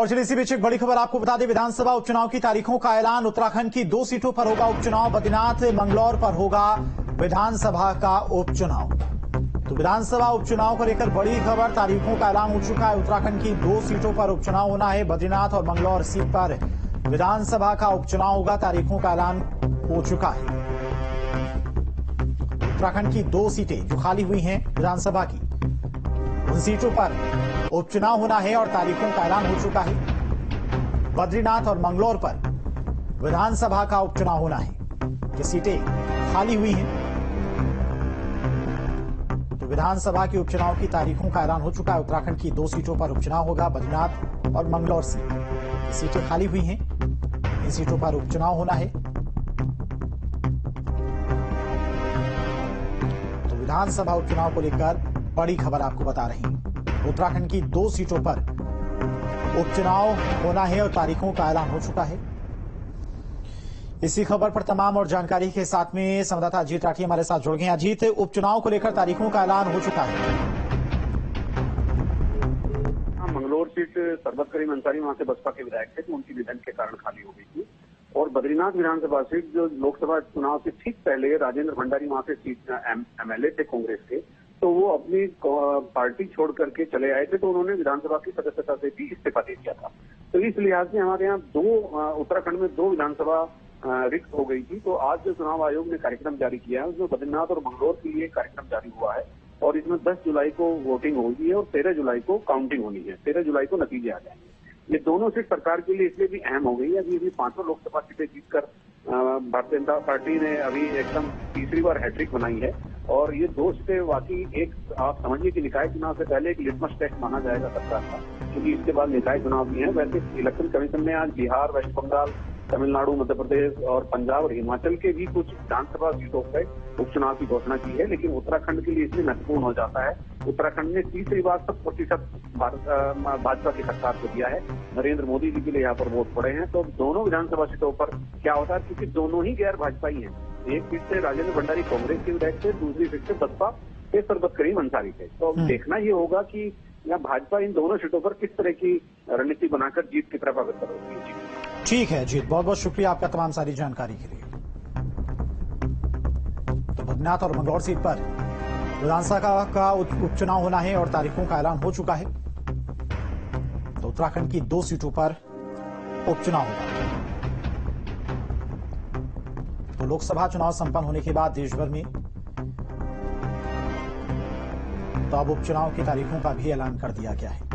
और चलिए इसी बीच एक बड़ी खबर आपको बता दें, विधानसभा उपचुनाव की तारीखों का ऐलान। उत्तराखंड की 2 सीटों पर होगा उपचुनाव। बद्रीनाथ मंगलौर पर होगा विधानसभा का उपचुनाव। तो विधानसभा उपचुनाव को लेकर बड़ी खबर, तारीखों का ऐलान हो चुका है। उत्तराखंड की 2 सीटों पर उपचुनाव होना है। बद्रीनाथ और मंगलौर सीट पर विधानसभा का उपचुनाव होगा। तारीखों का ऐलान हो चुका है। उत्तराखंड की 2 सीटें जो खाली हुई हैं विधानसभा की, उन सीटों पर उपचुनाव होना है और तारीखों का ऐलान हो चुका है। बद्रीनाथ और मंगलौर पर विधानसभा का उपचुनाव होना है। ये सीटें खाली हुई हैं, तो विधानसभा के उपचुनाव की तारीखों का ऐलान हो चुका है। उत्तराखंड की 2 सीटों पर उपचुनाव होगा, बद्रीनाथ और मंगलौर सीट। ये सीटें खाली हुई हैं, इन सीटों पर उपचुनाव होना है। तो विधानसभा उपचुनाव को लेकर बड़ी खबर आपको बता रही है। उत्तराखंड की 2 सीटों पर उपचुनाव होना है और तारीखों का ऐलान हो चुका है। इसी खबर पर तमाम और जानकारी के साथ में संवाददाता अजीत राठी हमारे साथ जुड़ गए हैं। अजीत, उपचुनाव को लेकर तारीखों का ऐलान हो चुका है। मंगलौर सीट सरबत करीम अंसारी वहां से बसपा के विधायक थे, तो उनकी निधन के कारण खाली हो गई थी। और बद्रीनाथ विधानसभा सीट जो लोकसभा चुनाव से ठीक पहले राजेंद्र भंडारी वहां से सीट एमएलए थे कांग्रेस के, तो वो अपनी पार्टी छोड़ करके चले आए थे, तो उन्होंने विधानसभा की सदस्यता से भी इस्तीफा दे दिया था। तो इस लिहाज से हमारे यहाँ उत्तराखंड में 2 विधानसभा रिक्त हो गई थी। तो आज जो चुनाव आयोग ने कार्यक्रम जारी किया है, उसमें बद्रीनाथ और मंगलौर के लिए कार्यक्रम जारी हुआ है और इसमें 10 जुलाई को वोटिंग होगी है और 13 जुलाई को काउंटिंग होनी है। 13 जुलाई को नतीजे आ जाएंगे। ये दोनों सीट सरकार के लिए इसलिए भी अहम हो गई है। अभी 5 लोकसभा सीटें जीतकर भारतीय जनता पार्टी ने अभी एकदम तीसरी बार हैट्रिक बनाई है। और ये 2 सीटें वाकई एक, आप समझिए कि निकाय चुनाव से पहले एक लिटमस टेस्ट माना जाएगा सरकार का, क्योंकि इसके बाद निकाय चुनाव भी है। वैसे इलेक्शन कमीशन ने आज बिहार, वेस्ट बंगाल, तमिलनाडु, मध्य प्रदेश और पंजाब और हिमाचल के भी कुछ विधानसभा सीटों पर उपचुनाव की घोषणा की है, लेकिन उत्तराखंड के लिए इसलिए महत्वपूर्ण हो जाता है। उत्तराखंड ने तीसरी बार 100% भाजपा की सरकार को दिया है। नरेंद्र मोदी जी के लिए यहाँ पर वोट पड़े हैं। तो दोनों विधानसभा सीटों पर क्या होता है, क्योंकि दोनों ही गैर भाजपाई हैं। एक सीट से राजेंद्र भंडारी कांग्रेस के विधायक थे, दूसरी सीट से बसपा के सरबत करीम अंसारी थे। तो देखना ये होगा कि यहाँ भाजपा इन दोनों सीटों पर किस तरह की रणनीति बनाकर जीत की तरफ अग्रसर होती है। ठीक है जीत, बहुत बहुत शुक्रिया आपका तमाम सारी जानकारी के लिए। तो बद्रीनाथ और मंगलौर सीट पर विधानसभा का उपचुनाव होना है और तारीखों का ऐलान हो चुका है। तो उत्तराखंड की 2 सीटों पर उपचुनाव होगा। तो लोकसभा चुनाव संपन्न होने के बाद देश भर में तो अब उपचुनाव की तारीखों का भी ऐलान कर दिया गया है।